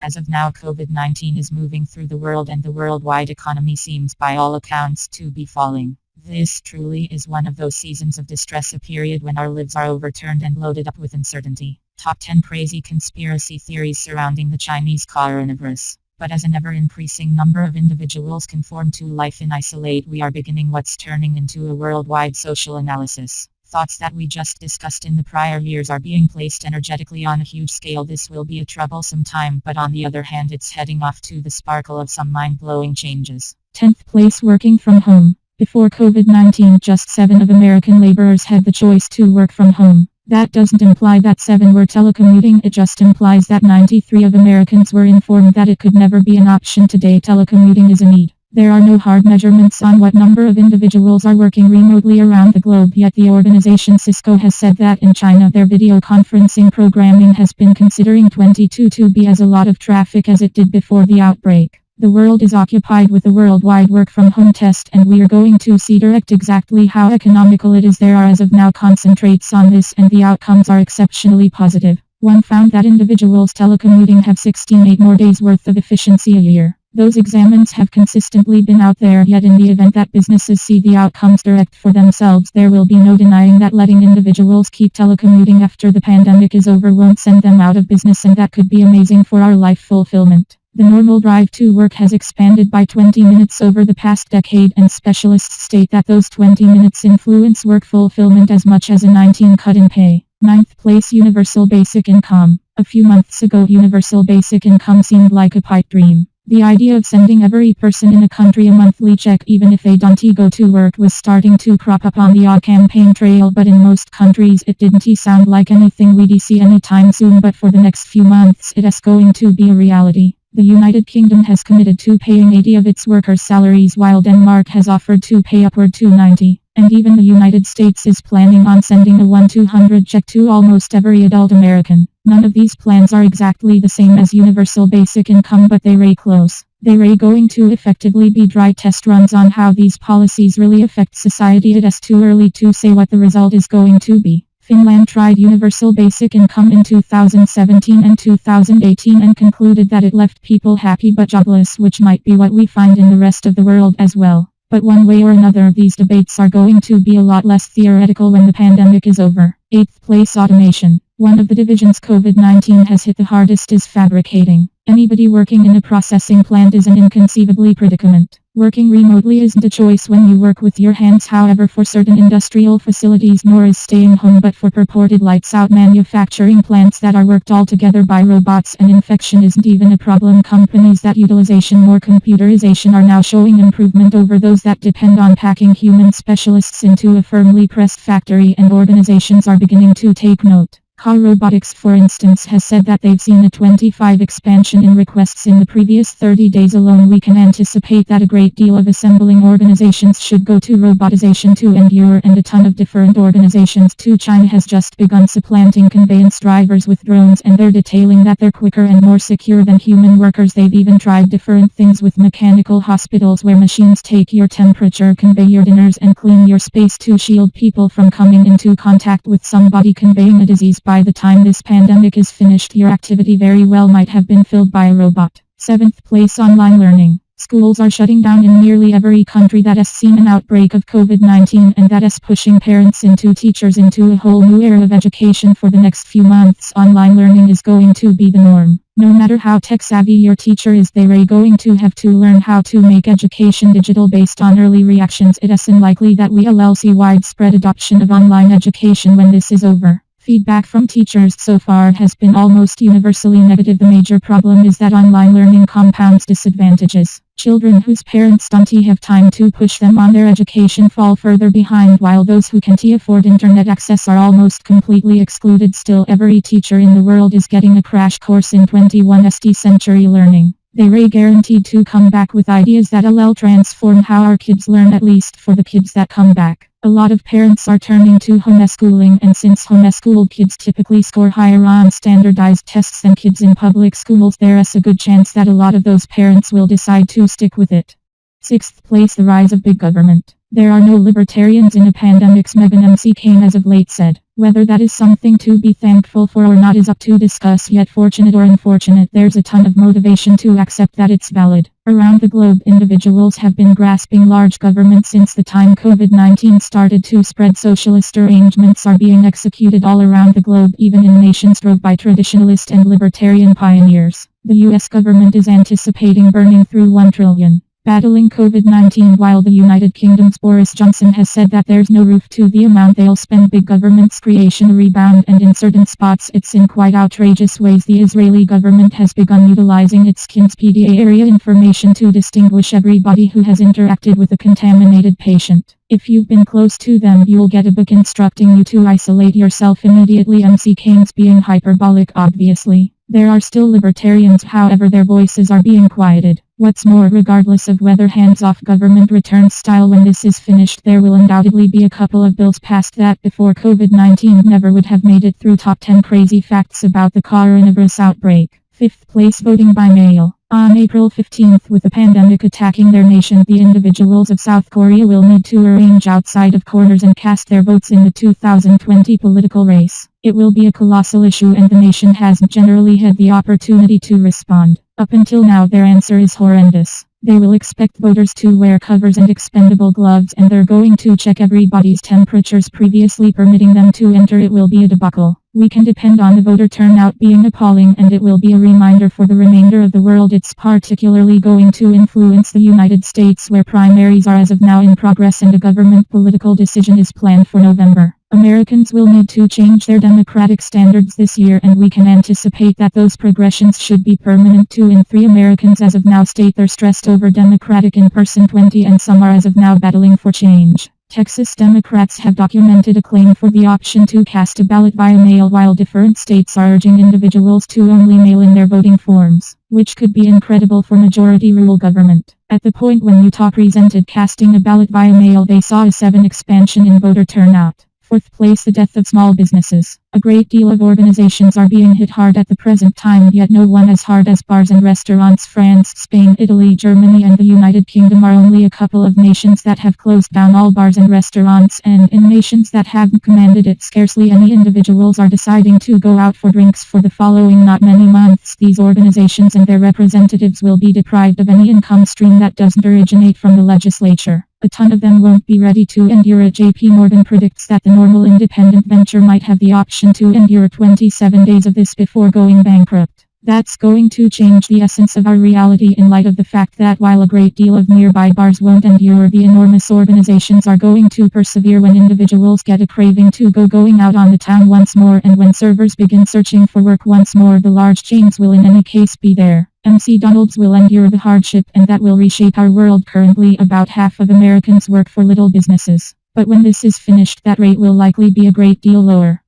As of now, COVID-19 is moving through the world and the worldwide economy seems by all accounts to be falling. This truly is one of those seasons of distress, a period when our lives are overturned and loaded up with uncertainty. Top 10 crazy conspiracy theories surrounding the Chinese coronavirus. But as an ever-increasing number of individuals conform to life in isolate, we are beginning what's turning into a worldwide social analysis. Thoughts that we just discussed in the prior years are being placed energetically on a huge scale. This will be a troublesome time, but on the other hand, it's heading off to the sparkle of some mind-blowing changes. 10th place, working from home. Before COVID-19, just 7 of American laborers had the choice to work from home. That doesn't imply that 7 were telecommuting, it just implies that 93 of Americans were informed that it could never be an option. Today, telecommuting is a need. There are no hard measurements on what number of individuals are working remotely around the globe, yet the organization Cisco has said that in China their video conferencing programming has been considering 22 to be as a lot of traffic as it did before the outbreak. The world is occupied with a worldwide work-from-home test, and we are going to see direct exactly how economical it is. There are as of now concentrates on this, and the outcomes are exceptionally positive. One found that individuals telecommuting have 16 more days worth of efficiency a year. Those examples have consistently been out there, yet in the event that businesses see the outcomes direct for themselves, there will be no denying that letting individuals keep telecommuting after the pandemic is over won't send them out of business, and that could be amazing for our life fulfillment. The normal drive to work has expanded by 20 minutes over the past decade, and specialists state that those 20 minutes influence work fulfillment as much as a 19 cut in pay. 9th place, universal basic income. A few months ago, universal basic income seemed like a pipe dream. The idea of sending every person in a country a monthly check even if they don't go to work was starting to crop up on the odd campaign trail, but in most countries it didn't sound like anything we'd see anytime soon. But for the next few months it is going to be a reality. The United Kingdom has committed to paying 80 of its workers' salaries, while Denmark has offered to pay upward to 90. And even the United States is planning on sending a 1-200 check to almost every adult American. None of these plans are exactly the same as universal basic income, but they are close. They are going to effectively be dry test runs on how these policies really affect society. It is too early to say what the result is going to be. Finland tried universal basic income in 2017 and 2018 and concluded that it left people happy but jobless, which might be what we find in the rest of the world as well. But one way or another, these debates are going to be a lot less theoretical when the pandemic is over. 8th place, automation. One of the divisions COVID-19 has hit the hardest is fabricating. Anybody working in a processing plant is an inconceivably predicament. Working remotely isn't a choice when you work with your hands. However, for certain industrial facilities, more is staying home. But for purported lights-out manufacturing plants that are worked altogether by robots, an infection isn't even a problem. Companies that utilization more computerization are now showing improvement over those that depend on packing human specialists into a firmly pressed factory, and organizations are beginning to take note. Car Robotics, for instance, has said that they've seen a 25 expansion in requests in the previous 30 days alone. We can anticipate that a great deal of assembling organizations should go to robotization to endure, and a ton of different organizations too. China has just begun supplanting conveyance drivers with drones, and they're detailing that they're quicker and more secure than human workers. They've even tried different things with mechanical hospitals where machines take your temperature, convey your dinners, and clean your space to shield people from coming into contact with somebody conveying a disease. By the time this pandemic is finished, your activity very well might have been filled by a robot. 7th place, online learning. Schools are shutting down in nearly every country that has seen an outbreak of COVID-19, and that is pushing parents and teachers into a whole new era of education. For the next few months, online learning is going to be the norm. No matter how tech-savvy your teacher is, they are going to have to learn how to make education digital based on early reactions. It is unlikely that we'll see widespread adoption of online education when this is over. Feedback from teachers so far has been almost universally negative. The major problem is that online learning compounds disadvantages. Children whose parents don't have time to push them on their education fall further behind, while those who can't afford internet access are almost completely excluded. Still, every teacher in the world is getting a crash course in 21st century learning. They are guaranteed to come back with ideas that'll transform how our kids learn, at least for the kids that come back. A lot of parents are turning to homeschooling, and since homeschooled kids typically score higher on standardized tests than kids in public schools, there is a good chance that a lot of those parents will decide to stick with it. 6th place, the rise of big government. There are no libertarians in a pandemic, Meghan MC Kane as of late said. Whether that is something to be thankful for or not is up to discuss, yet fortunate or unfortunate, there's a ton of motivation to accept that it's valid. Around the globe, individuals have been grasping large government since the time COVID-19 started to spread. Socialist arrangements are being executed all around the globe, even in nations ruled by traditionalist and libertarian pioneers. The US government is anticipating burning through $1 trillion. Battling COVID-19, while the United Kingdom's Boris Johnson has said that there's no roof to the amount they'll spend. Big government's creation a rebound, and in certain spots it's in quite outrageous ways. The Israeli government has begun utilizing its KINS-PDA area information to distinguish everybody who has interacted with a contaminated patient. If you've been close to them, you'll get a book instructing you to isolate yourself immediately. MC Keynes being hyperbolic, obviously. There are still libertarians, however their voices are being quieted. What's more, regardless of whether hands-off government returns style when this is finished, there will undoubtedly be a couple of bills passed that before COVID-19 never would have made it through. Top 10 crazy facts about the coronavirus outbreak. 5th place, voting by mail. On April 15th, with the pandemic attacking their nation, the individuals of South Korea will need to arrange outside of corners and cast their votes in the 2020 political race. It will be a colossal issue, and the nation hasn't generally had the opportunity to respond. Up until now, their answer is horrendous. They will expect voters to wear covers and expendable gloves, and they're going to check everybody's temperatures previously permitting them to enter. It will be a debacle. We can depend on the voter turnout being appalling, and it will be a reminder for the remainder of the world. It's particularly going to influence the United States, where primaries are as of now in progress and a government political decision is planned for November. Americans will need to change their democratic standards this year, and we can anticipate that those progressions should be permanent. 2 in 3 Americans as of now state they're stressed over Democratic in-person 20, and some are as of now battling for change. Texas Democrats have documented a claim for the option to cast a ballot via mail, while different states are urging individuals to only mail in their voting forms, which could be incredible for majority rule government. At the point when Utah presented casting a ballot via mail, they saw a 7 expansion in voter turnout. 4th place, the death of small businesses. A great deal of organizations are being hit hard at the present time, yet no one as hard as bars and restaurants. France, Spain, Italy, Germany, and the United Kingdom are only a couple of nations that have closed down all bars and restaurants, and in nations that haven't commanded it, scarcely any individuals are deciding to go out for drinks for the following not many months. These organizations and their representatives will be deprived of any income stream that doesn't originate from the legislature. A ton of them won't be ready to endure it. JP Morgan predicts that the normal independent venture might have the option to endure 27 days of this before going bankrupt. That's going to change the essence of our reality, in light of the fact that while a great deal of nearby bars won't endure, the enormous organizations are going to persevere. When individuals get a craving to going out on the town once more, and when servers begin searching for work once more, the large chains will in any case be there. McDonald's will endure the hardship, and that will reshape our world. Currently, about half of Americans work for little businesses. But when this is finished, that rate will likely be a great deal lower.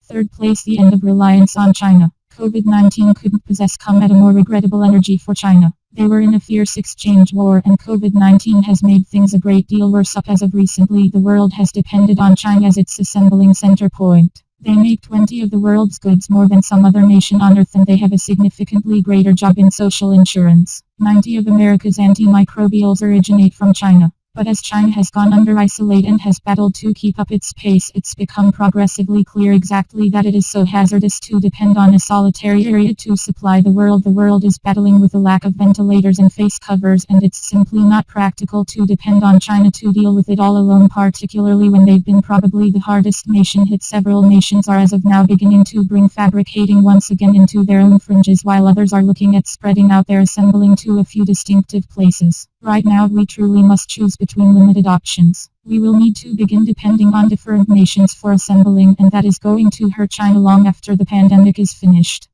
Third place, the end of reliance on China. COVID-19 couldn't come at a more regrettable energy for China. They were in a fierce exchange war, and COVID-19 has made things a great deal worse. Up as of recently, the world has depended on China as its assembling center point. They make 20 of the world's goods, more than some other nation on earth, and they have a significantly greater job in social insurance. 90 of America's antimicrobials originate from China. But as China has gone under isolate and has battled to keep up its pace, it's become progressively clear exactly that it is so hazardous to depend on a solitary area to supply the world. The world is battling with a lack of ventilators and face covers, and it's simply not practical to depend on China to deal with it all alone, particularly when they've been probably the hardest nation hit. Several nations are as of now beginning to bring fabricating once again into their own fringes, while others are looking at spreading out their assembling to a few distinctive places. Right now, we truly must choose between limited options. We will need to begin depending on different nations for assembling, and that is going to hurt China long after the pandemic is finished.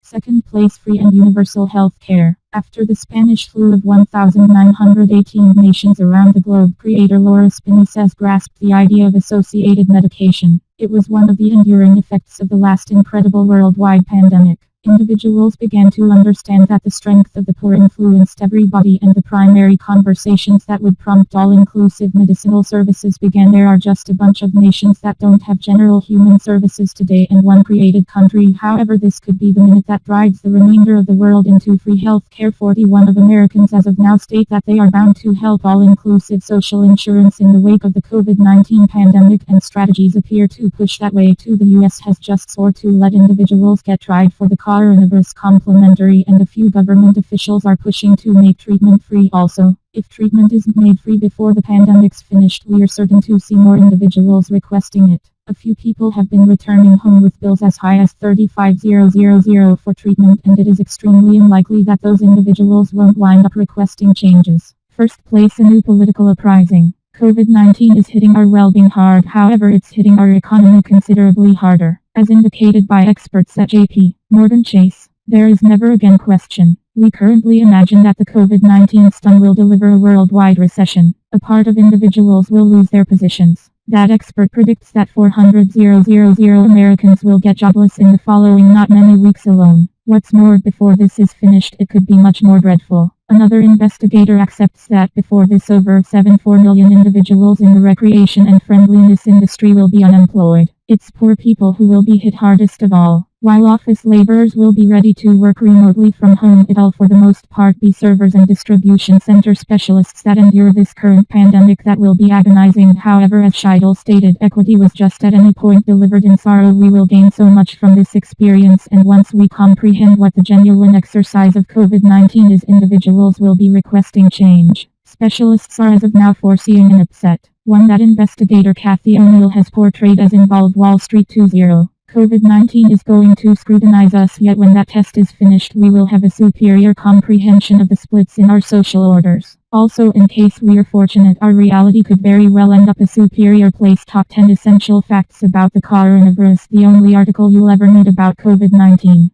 Second place, free and universal health care. After the Spanish flu of 1918 nations around the globe, creator Laura Spinozas grasped the idea of associated medication. It was one of the enduring effects of the last incredible worldwide pandemic. individuals began to understand that the strength of the poor influenced everybody, and the primary conversations that would prompt all-inclusive medicinal services began. There are just a bunch of nations that don't have general human services today and one created country. However, this could be the minute that drives the remainder of the world into free health care. 41 of Americans as of now state that they are bound to help all-inclusive social insurance in the wake of the COVID-19 pandemic, and strategies appear to push that way too. The US has just sought to let individuals get tried for the coronavirus complimentary, and a few government officials are pushing to make treatment free also. If treatment isn't made free before the pandemic's finished, we are certain to see more individuals requesting it. A few people have been returning home with bills as high as $35,000 for treatment, and it is extremely unlikely that those individuals won't wind up requesting changes. First place, a new political uprising. COVID-19 is hitting our well-being hard, however it's hitting our economy considerably harder. As indicated by experts at JP Morgan Chase, there is never again question. We currently imagine that the COVID-19 stun will deliver a worldwide recession. A part of individuals will lose their positions. That expert predicts that 400,000 Americans will get jobless in the following not many weeks alone. What's more, before this is finished, it could be much more dreadful. Another investigator accepts that before this, over 7.4 million individuals in the recreation and friendliness industry will be unemployed. It's poor people who will be hit hardest of all. While office laborers will be ready to work remotely from home, it'll for the most part be servers and distribution center specialists that endure this current pandemic that will be agonizing. However, as Scheidel stated, equity was just at any point delivered in sorrow. We will gain so much from this experience, and once we comprehend what the genuine exercise of COVID-19 is, individuals will be requesting change. Specialists are as of now foreseeing an upset, one that investigator Kathy O'Neill has portrayed as involved Wall Street 2.0. COVID-19 is going to scrutinize us, yet when that test is finished we will have a superior comprehension of the splits in our social orders. Also, in case we are fortunate, our reality could very well end up a superior place. Top 10 essential facts about the coronavirus, the only article you'll ever need about COVID-19.